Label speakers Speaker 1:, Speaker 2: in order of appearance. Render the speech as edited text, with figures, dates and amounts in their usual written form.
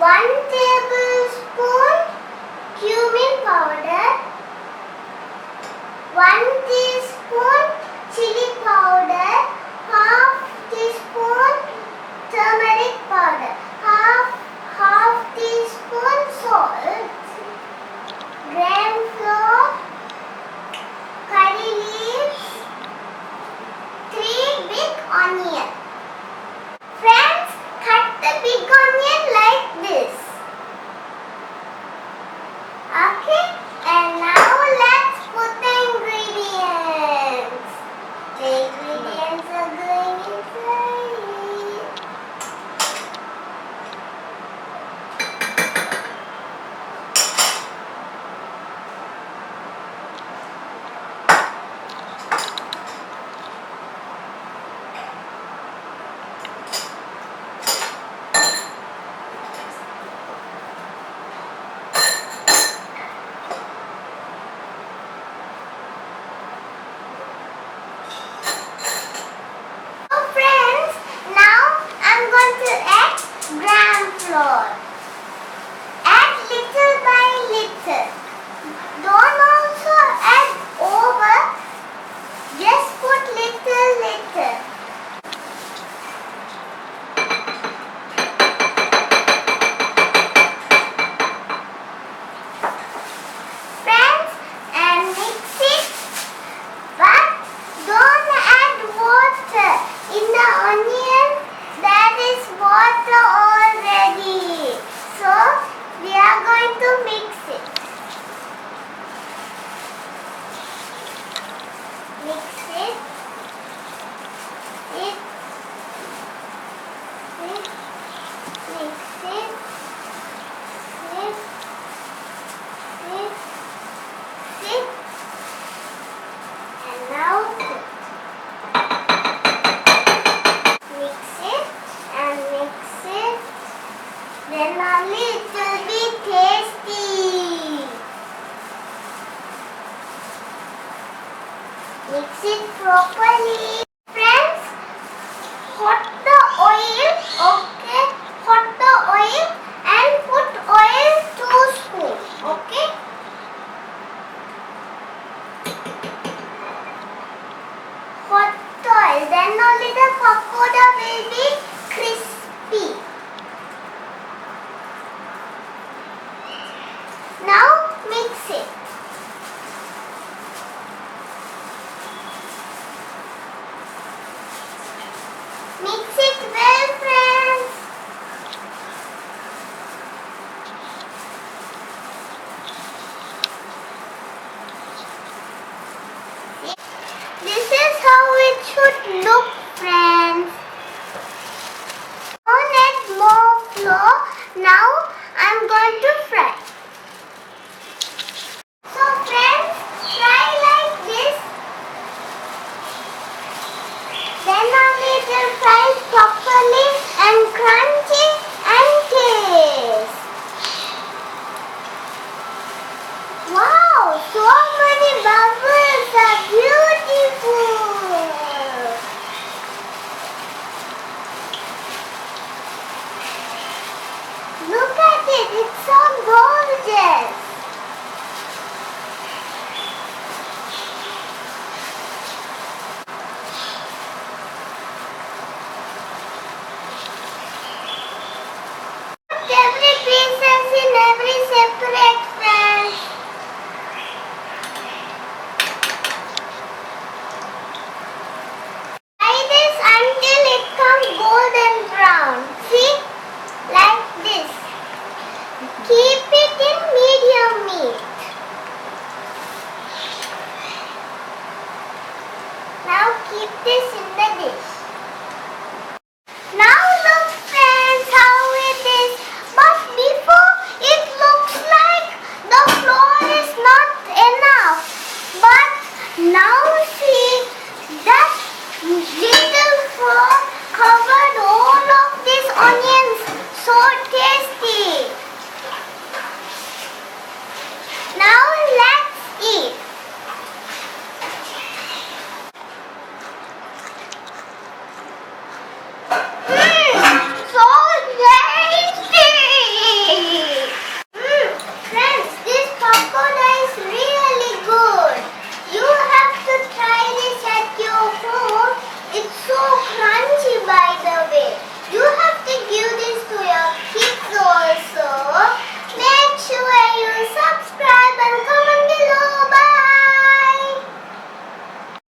Speaker 1: 1 tablespoon cumin powder, 1 teaspoon chili powder, half teaspoon turmeric powder, half teaspoon salt, gram flour, curry leaves, 3 big onion. Friends, cut the big onion like this. Okay, and now let's put the ingredients. The ingredients are going inside. Gram flour. Add little by little. Don't also add over. Just put little. Friends, and mix it. But don't add water in the onion. That is water already. So we are going to mix it. Mix it. Mix it. And now cook. Then only it will be tasty. Mix it properly. Friends, hot the oil, okay? Hot the oil and put oil 2 spoons, okay? Hot the oil, then only the pakoda will be crispy. Now mix it. Mix it well, friends. This is how it should look, friends. Don't add more flour. Now I'm going to fry. So friends, fry like this. Then only it will fry properly and crunchy and taste. Wow, so many bubbles are beautiful. Look at it, it's so gorgeous. Every pieces in every separate